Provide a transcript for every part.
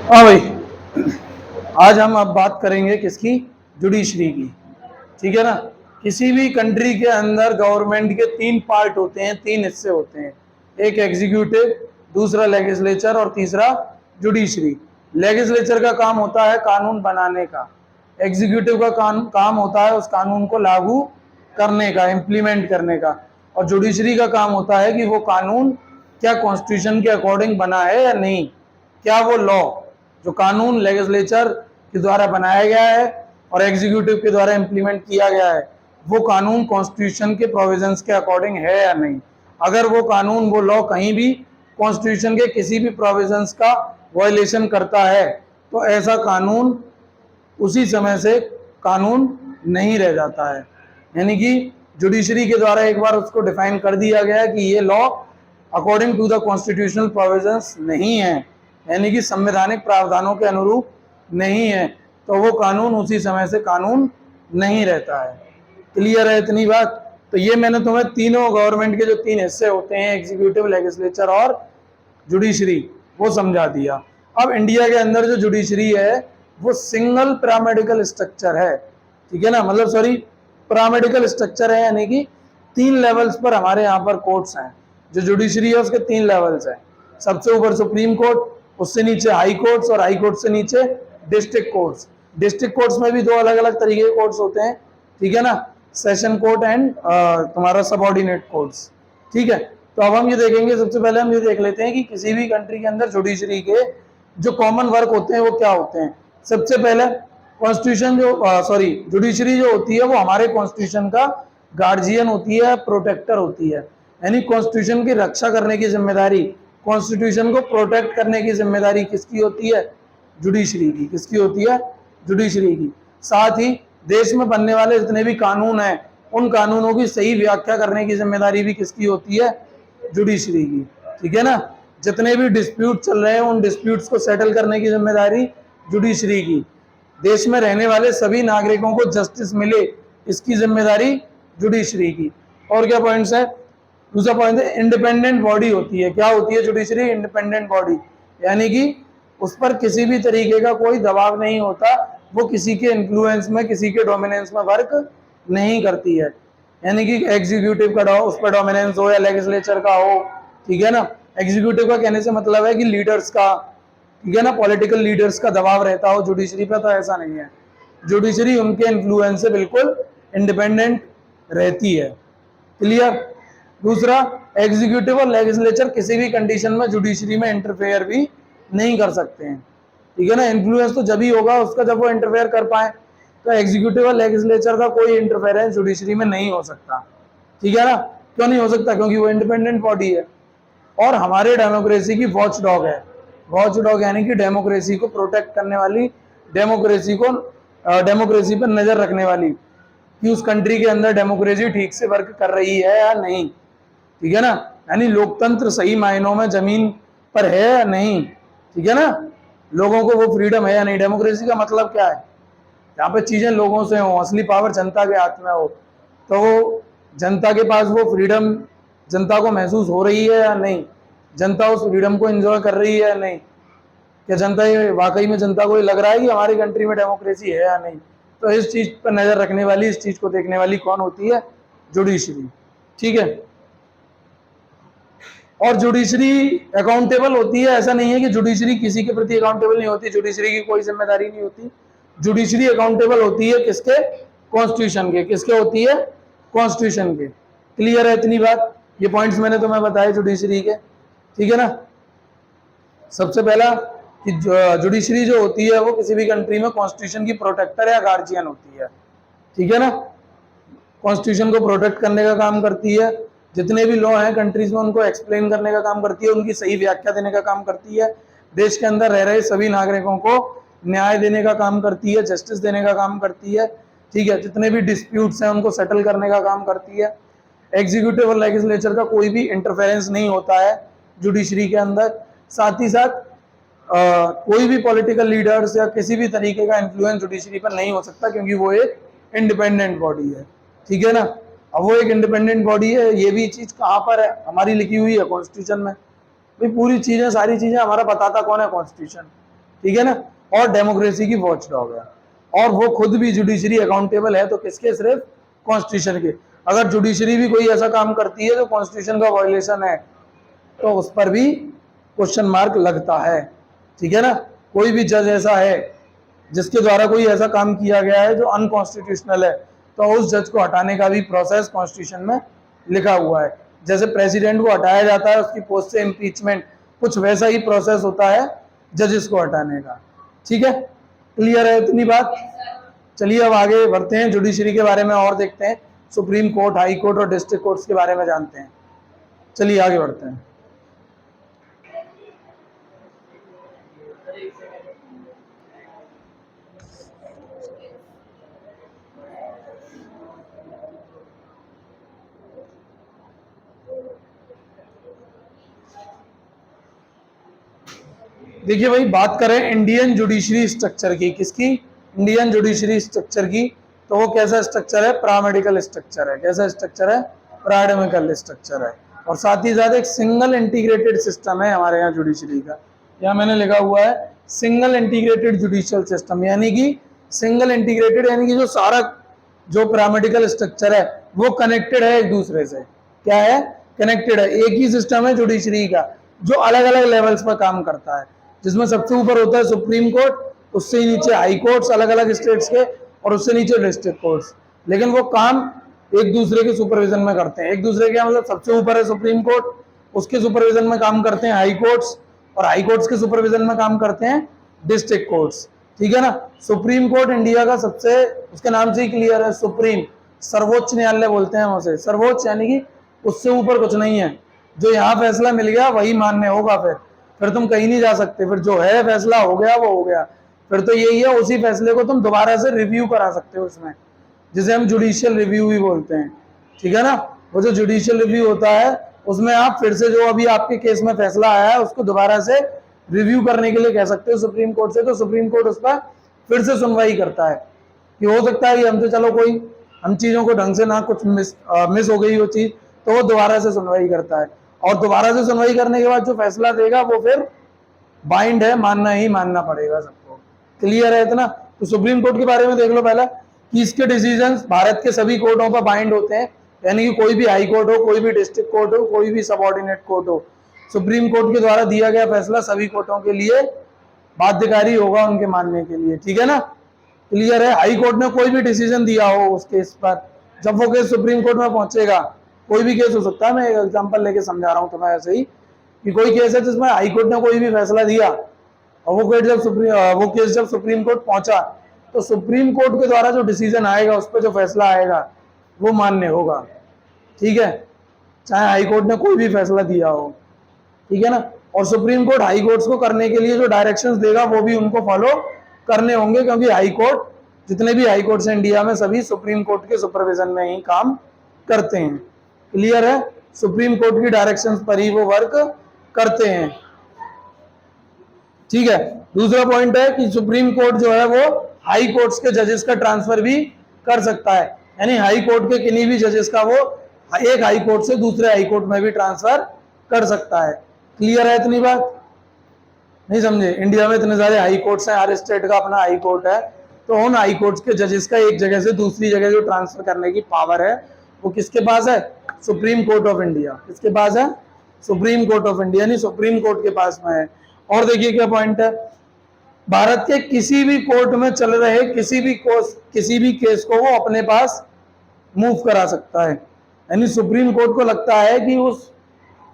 हाँ भाई, आज हम अब बात करेंगे किसकी? जुडिशरी की। ठीक है ना। किसी भी कंट्री के अंदर गवर्नमेंट के तीन पार्ट होते हैं, तीन हिस्से होते हैं। एक एग्जीक्यूटिव, दूसरा लेजिस्लेचर और तीसरा जुडिशरी। लेजिस्लेचर का काम होता है कानून बनाने का। एग्जीक्यूटिव का काम होता है उस कानून को लागू करने का, इम्प्लीमेंट करने का। और जुडिशरी का काम होता है कि वो कानून क्या कॉन्स्टिट्यूशन के अकॉर्डिंग बना है या नहीं, क्या वो लॉ जो कानून लेजिस्लेचर के द्वारा बनाया गया है और एग्जीक्यूटिव के द्वारा इम्प्लीमेंट किया गया है, वो कानून कॉन्स्टिट्यूशन के प्रोविजंस के अकॉर्डिंग है या नहीं। अगर वो कानून, वो लॉ कहीं भी कॉन्स्टिट्यूशन के किसी भी प्रोविजंस का वायलेशन करता है तो ऐसा कानून उसी समय से कानून नहीं रह जाता है। यानी कि जुडिशरी के द्वारा एक बार उसको डिफाइन कर दिया गया है कि ये law according to the constitutional provisions नहीं है, यानी कि संवैधानिक प्रावधानों के अनुरूप नहीं है, तो वो कानून उसी समय से कानून नहीं रहता है। क्लियर है इतनी बात? तो ये मैंने तुम्हें तीनों गवर्नमेंट के जो तीन हिस्से होते हैं, एग्जीक्यूटिव, लेजिस्लेचर और जुडिशरी, वो समझा दिया। अब इंडिया के अंदर जो जुडिशरी है वो सिंगल पिरामिडिकल स्ट्रक्चर है। ठीक है ना, मतलब सॉरी, पिरामिडिकल स्ट्रक्चर है, यानी कि तीन लेवल्स पर हमारे यहाँ पर कोर्ट्स हैं। जो जुडिशरी है उसके तीन लेवल्स हैं। सबसे ऊपर सुप्रीम कोर्ट, उससे नीचे हाई कोर्ट्स और हाई कोर्ट से नीचे डिस्ट्रिक्ट कोर्ट्स। डिस्ट्रिक्ट कोर्ट्स में भी दो अलग अलग तरीके के कोर्ट्स होते हैं। ठीक है ना, सेशन कोर्ट एंड तुम्हारा सबऑर्डिनेट कोर्ट्स। ठीक है, तो अब हम ये देखेंगे, सबसे पहले हम ये देख लेते हैं कि किसी भी कंट्री के अंदर जुडिशरी के जो कॉमन वर्क होते हैं वो क्या होते हैं। सबसे पहले कॉन्स्टिट्यूशन जो सॉरी जुडिशरी जो होती है वो हमारे कॉन्स्टिट्यूशन का गार्जियन होती है, प्रोटेक्टर होती है। यानी कॉन्स्टिट्यूशन की रक्षा करने की जिम्मेदारी, कॉन्स्टिट्यूशन को प्रोटेक्ट करने की जिम्मेदारी किसकी होती है? जुडिशरी की। किसकी होती है? जुडिशरी की। साथ ही देश में बनने वाले जितने भी कानून हैं उन कानूनों की सही व्याख्या करने की जिम्मेदारी भी किसकी होती है? जुडिशरी की। ठीक है ना, जितने भी डिस्प्यूट चल रहे हैं उन डिस्प्यूट्स को सेटल करने की जिम्मेदारी जुडिशरी की। देश में रहने वाले सभी नागरिकों को जस्टिस मिले, इसकी जिम्मेदारी जुडिशरी की। और क्या पॉइंट्स है? दूसरा पॉइंट है इंडिपेंडेंट बॉडी होती है। क्या होती है जुडिशरी? इंडिपेंडेंट बॉडी, यानी कि उस पर किसी भी तरीके का कोई दबाव नहीं होता, वो किसी के इन्फ्लुएंस में, किसी के डोमिनेंस में वर्क नहीं करती है। यानी कि एग्जीक्यूटिव का उस पर डोमिनेंस हो या लेजिस्लेचर का हो। ठीक है ना, एग्जीक्यूटिव का कहने से मतलब है कि लीडर्स का, ठीक है ना, पॉलिटिकल लीडर्स का दबाव रहता हो जुडिशरी पे, तो ऐसा नहीं है। जुडिशरी उनके इन्फ्लुएंस से बिल्कुल इंडिपेंडेंट रहती है। क्लियर? दूसरा, एग्जीक्यूटिव और लेजिस्लेचर किसी भी कंडीशन में जुडिशरी में इंटरफेयर भी नहीं कर सकते हैं। ठीक है ना, इन्फ्लुएंस तो जब ही होगा उसका जब वो इंटरफेयर कर पाए। तो एग्जीक्यूटिव और लेजिस्लेचर का कोई इंटरफेरेंस जुडिशरी में नहीं हो सकता। ठीक है ना, क्यों नहीं हो सकता? क्योंकि वो इंडिपेंडेंट बॉडी है और हमारे डेमोक्रेसी की वॉच डॉग है। वॉच डॉग यानी कि डेमोक्रेसी को प्रोटेक्ट करने वाली, डेमोक्रेसी पर नजर रखने वाली कि उस कंट्री के अंदर डेमोक्रेसी ठीक से वर्क कर रही है या नहीं। ठीक है ना, यानी लोकतंत्र सही मायनों में जमीन पर है या नहीं। ठीक है ना, लोगों को वो फ्रीडम है या नहीं। डेमोक्रेसी का मतलब क्या है? यहाँ पे चीजें लोगों से हो, असली पावर जनता के हाथ में हो, तो जनता के पास वो फ्रीडम जनता को महसूस हो रही है या नहीं, जनता उस फ्रीडम को एंजॉय कर रही है या नहीं, क्या जनता ये वाकई में, जनता को ये लग रहा है कि हमारी कंट्री में डेमोक्रेसी है या नहीं। तो इस चीज पर नजर रखने वाली, इस चीज को देखने वाली कौन होती है? जुडिशरी। ठीक है, और जुडिशरी अकाउंटेबल होती है। ऐसा नहीं है कि जुडिशरी किसी के प्रति अकाउंटेबल नहीं होती, जुडिशरी की कोई जिम्मेदारी नहीं होती। जुडिशरी अकाउंटेबल होती है किसके? कॉन्स्टिट्यूशन के। किसके होती है? कॉन्स्टिट्यूशन के। क्लियर है इतनी बात? ये पॉइंट्स मैंने तुम्हें बताए जुडिशरी के। ठीक है ना, सबसे पहला कि जुडिशरी जो होती है वो किसी भी कंट्री में कॉन्स्टिट्यूशन की प्रोटेक्टर या गार्जियन होती है। ठीक है ना, कॉन्स्टिट्यूशन को प्रोटेक्ट करने का काम करती है, जितने भी लॉ हैं कंट्रीज में उनको एक्सप्लेन करने का काम करती है, उनकी सही व्याख्या देने का काम करती है, देश के अंदर रह रहे सभी नागरिकों को न्याय देने का काम करती है, जस्टिस देने का काम करती है। ठीक है, जितने भी डिस्प्यूट्स हैं उनको सेटल करने का काम करती है। एग्जीक्यूटिव और लेजिस्लेचर का कोई भी इंटरफेरेंस नहीं होता है जुडिशरी के अंदर। साथ ही साथ कोई भी पॉलिटिकल लीडर्स या किसी भी तरीके का इन्फ्लुएंस जुडिशरी पर नहीं हो सकता, क्योंकि वो एक इंडिपेंडेंट बॉडी है। ठीक है ना, अब वो एक इंडिपेंडेंट बॉडी है, ये भी चीज कहाँ पर है, हमारी लिखी हुई है कॉन्स्टिट्यूशन में। भाई पूरी चीजें, सारी चीजें हमारा बताता कौन है, कॉन्स्टिट्यूशन, ठीक है ना। और डेमोक्रेसी की वॉच डॉग है, और वो खुद भी जुडिशरी अकाउंटेबल है, तो किसके, सिर्फ कॉन्स्टिट्यूशन के। अगर जुडिशरी भी कोई ऐसा काम करती है जो कॉन्स्टिट्यूशन का वायलेशन है, तो उस पर भी क्वेश्चन मार्क लगता है, ठीक है ना। कोई भी जज ऐसा है जिसके द्वारा कोई ऐसा काम किया गया है जो अनकॉन्स्टिट्यूशनल है, तो उस जज को हटाने का भी प्रोसेस कॉन्स्टिट्यूशन में लिखा हुआ है। जैसे प्रेसिडेंट को हटाया जाता है उसकी पोस्ट से इम्पीचमेंट, कुछ वैसा ही प्रोसेस होता है जजेस को हटाने का, ठीक है। क्लियर है इतनी बात। चलिए अब आगे बढ़ते हैं, जुडिशरी के बारे में और देखते हैं, सुप्रीम कोर्ट, हाई कोर्ट और डिस्ट्रिक्ट कोर्ट्स के बारे में जानते हैं। चलिए आगे बढ़ते हैं। देखिए भाई, बात करें इंडियन जुडिशरी स्ट्रक्चर की, किसकी, इंडियन जुडिशरी स्ट्रक्चर की, तो वो कैसा स्ट्रक्चर है, पैरामेडिकल स्ट्रक्चर है। कैसा स्ट्रक्चर है, पैरामेडिकल स्ट्रक्चर है। और साथ ही साथ एक सिंगल इंटीग्रेटेड सिस्टम है हमारे यहाँ जुडिशरी का। यहाँ मैंने लिखा हुआ है सिंगल इंटीग्रेटेड जुडिशियल सिस्टम, यानी कि सिंगल इंटीग्रेटेड, यानी कि जो सारा जो पैरामेडिकल स्ट्रक्चर है वो कनेक्टेड है एक दूसरे से। क्या है, कनेक्टेड है। एक ही सिस्टम है जुडिशरी का जो अलग अलग लेवल्स पर काम करता है, जिसमें सबसे ऊपर होता है सुप्रीम कोर्ट, उससे नीचे हाई कोर्ट्स अलग अलग स्टेट्स के, और उससे नीचे डिस्ट्रिक्ट कोर्ट्स। लेकिन वो काम एक दूसरे के सुपरविजन में करते हैं। एक दूसरे के मतलब सबसे ऊपर है सुप्रीम कोर्ट, उसके सुपरविजन में काम करते हैं हाई कोर्ट्स, और हाई कोर्ट्स के सुपरविजन में काम करते हैं डिस्ट्रिक्ट कोर्ट्स, ठीक है ना। सुप्रीम कोर्ट इंडिया का सबसे, उसके नाम से ही क्लियर है, सुप्रीम, सर्वोच्च न्यायालय बोलते हैं हम उसे। सर्वोच्च यानी कि उससे ऊपर कुछ नहीं है, जो यहाँ फैसला मिल गया वही मान्य होगा, फिर तुम कहीं नहीं जा सकते, फिर जो है फैसला हो गया वो हो गया, फिर तो यही है, उसी फैसले को तुम दोबारा से रिव्यू करा सकते हो उसमें, जिसे हम जुडिशियल रिव्यू भी बोलते हैं, ठीक है ना। वो जो जुडिशियल रिव्यू होता है उसमें आप फिर से जो अभी आपके केस में फैसला आया है उसको दोबारा से रिव्यू करने के लिए कह सकते हो सुप्रीम कोर्ट से, तो सुप्रीम कोर्ट उस पर फिर से सुनवाई करता है। कि हो सकता है कि हम तो चलो कोई हम चीजों को ढंग से ना कुछ मिस हो गई हो चीज, तो वो दोबारा से सुनवाई करता है, और दोबारा से सुनवाई करने के बाद जो फैसला देगा वो फिर बाइंड है, मानना ही मानना पड़ेगा सबको। क्लियर है इतना। तो सुप्रीम कोर्ट के बारे में देख लो पहला, कि इसके डिसीजंस भारत के सभी कोर्टों पर बाइंड होते हैं, यानी कि कोई भी हाई कोर्ट हो, कोई भी डिस्ट्रिक्ट कोर्ट हो, कोई भी सबऑर्डिनेट कोर्ट हो, सुप्रीम कोर्ट के द्वारा दिया गया फैसला सभी कोर्टों के लिए बाध्यकारी होगा उनके मानने के लिए, ठीक है ना। क्लियर है। हाई कोर्ट ने कोई भी डिसीजन दिया हो उस केस पर, जब वो केस सुप्रीम कोर्ट में पहुंचेगा, कोई भी केस हो सकता है, मैं एग्जांपल लेके समझा रहा हूं तुम्हें ऐसे ही, कि कोई केस है जिसमें हाई कोर्ट ने कोई भी फैसला दिया और वो केस जब सुप्रीम कोर्ट पहुंचा, तो सुप्रीम कोर्ट के द्वारा जो डिसीजन आएगा, उस पर जो फैसला आएगा वो मान्य होगा, ठीक है, चाहे हाई कोर्ट ने कोई भी फैसला दिया हो, ठीक है ना। और सुप्रीम कोर्ट हाई कोर्ट्स को करने के लिए जो डायरेक्शंस देगा वो भी उनको फॉलो करने होंगे, क्योंकि हाई कोर्ट, जितने भी हाई कोर्ट्स हैं इंडिया में, सभी सुप्रीम कोर्ट के सुपरविजन में ही काम करते हैं। क्लियर है। सुप्रीम कोर्ट की डायरेक्शंस पर ही वो वर्क करते हैं, ठीक है। दूसरा पॉइंट है कि सुप्रीम कोर्ट जो है वो हाई कोर्ट्स के जजेस का ट्रांसफर भी कर सकता है, यानी हाई कोर्ट के किन्हीं भी जजेस का वो एक हाई कोर्ट से दूसरे हाई कोर्ट में भी ट्रांसफर कर सकता है। क्लियर है इतनी बात, नहीं समझे। इंडिया में इतने सारे हाई कोर्ट्स हैं, हर स्टेट का अपना हाई कोर्ट है, तो उन हाई कोर्ट्स के जजेस का एक जगह से दूसरी जगह जो ट्रांसफर करने की पावर है वो किसके पास है, सुप्रीम कोर्ट ऑफ इंडिया। किसके पास है, सुप्रीम कोर्ट ऑफ इंडिया, यानी सुप्रीम कोर्ट के पास में है। और देखिए क्या पॉइंट है, भारत के किसी भी कोर्ट में चल रहे किसी भी केस को वो अपने पास मूव करा सकता है, यानी सुप्रीम कोर्ट को लगता है कि उस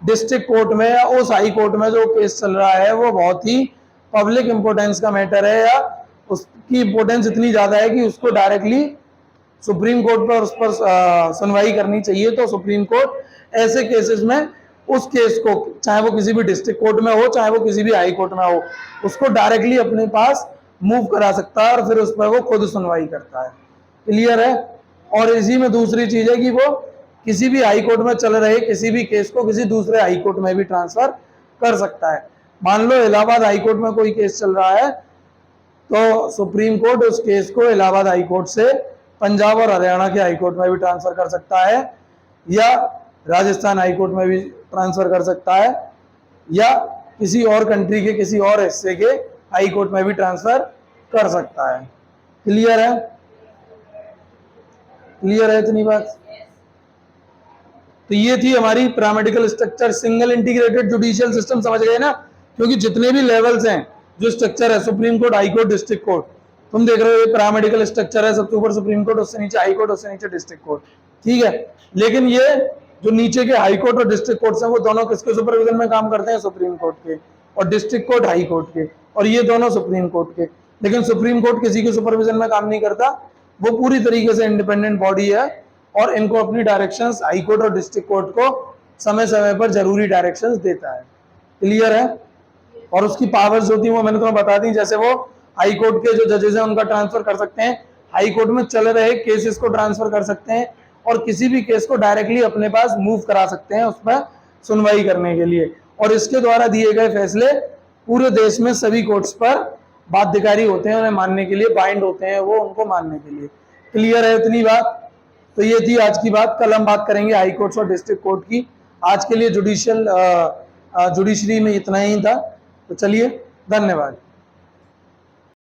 डिस्ट्रिक्ट कोर्ट में या उस हाई कोर्ट में जो केस चल रहा है वो बहुत ही पब्लिक इंपोर्टेंस का मैटर है, या उसकी इंपोर्टेंस इतनी ज्यादा है कि उसको डायरेक्टली सुप्रीम कोर्ट पर उस पर सुनवाई करनी चाहिए। तो सुप्रीम कोर्ट ऐसे केसेस में उस केस को, चाहे वो किसी भी डिस्ट्रिक्ट कोर्ट में हो, चाहे वो किसी भी हाई कोर्ट में हो, उसको डायरेक्टली अपने पास मूव करा सकता है और फिर उस पर वो खुद सुनवाई करता है। क्लियर है। और इसी में दूसरी चीज है कि वो किसी भी हाई कोर्ट में चल रहे किसी भी केस को किसी दूसरे हाई कोर्ट में भी ट्रांसफर कर सकता है। मान लो इलाहाबाद हाई कोर्ट में कोई केस चल रहा है, तो सुप्रीम कोर्ट उस केस को इलाहाबाद हाई कोर्ट से पंजाब और हरियाणा के हाई कोर्ट में भी ट्रांसफर कर सकता है, या राजस्थान हाई कोर्ट में भी ट्रांसफर कर सकता है, या किसी और कंट्री के किसी और हिस्से के हाई कोर्ट में भी ट्रांसफर कर सकता है। क्लियर है? क्लियर है इतनी बात? तो ये थी हमारी paramedical structure, single integrated judicial system, समझ गए ना? क्योंकि जितने भी लेवल्स हैं, जो स्ट्रक्चर है, supreme court, high court, district court, तुम देख रहे हो ये पैरामेडिकल स्ट्रक्चर है, सबसे ऊपर सुप्रीम कोर्ट, उससे नीचे हाई कोर्ट, उससे नीचे डिस्ट्रिक्ट कोर्ट, ठीक है। लेकिन ये जो नीचे के हाई कोर्ट और डिस्ट्रिक्ट कोर्ट हैं, वो दोनों किसके सुपरविजन में काम करते हैं? सुप्रीम कोर्ट के, और डिस्ट्रिक्ट कोर्ट हाई कोर्ट के, और ये दोनों सुप्रीम कोर्ट के। लेकिन सुप्रीम कोर्ट किसी के सुपरविजन में काम नहीं करता, वो पूरी तरीके से इंडिपेंडेंट बॉडी है, और इनको अपनी डायरेक्शंस हाई कोर्ट और डिस्ट्रिक्ट कोर्ट को समय समय पर जरूरी डायरेक्शंस देता है। क्लियर है? और उसकी पावर्स होती है वो मैंने तुम्हें बता दी, जैसे वो हाई कोर्ट के जो जजेस हैं उनका ट्रांसफर कर सकते हैं, हाई कोर्ट में चल रहे केसेस को ट्रांसफर कर सकते हैं, और किसी भी केस को डायरेक्टली अपने पास मूव करा सकते हैं उसमें सुनवाई करने के लिए। और इसके द्वारा दिए गए फैसले पूरे देश में सभी कोर्ट्स पर बाध्यकारी होते हैं, उन्हें मानने के लिए बाइंड होते हैं, वो उनको मानने के लिए। क्लियर है इतनी बात? तो ये थी आज की बात। कल हम बात करेंगे हाई कोर्ट्स और डिस्ट्रिक्ट कोर्ट की। आज के लिए जुडिशरी में इतना ही था। तो चलिए, धन्यवाद।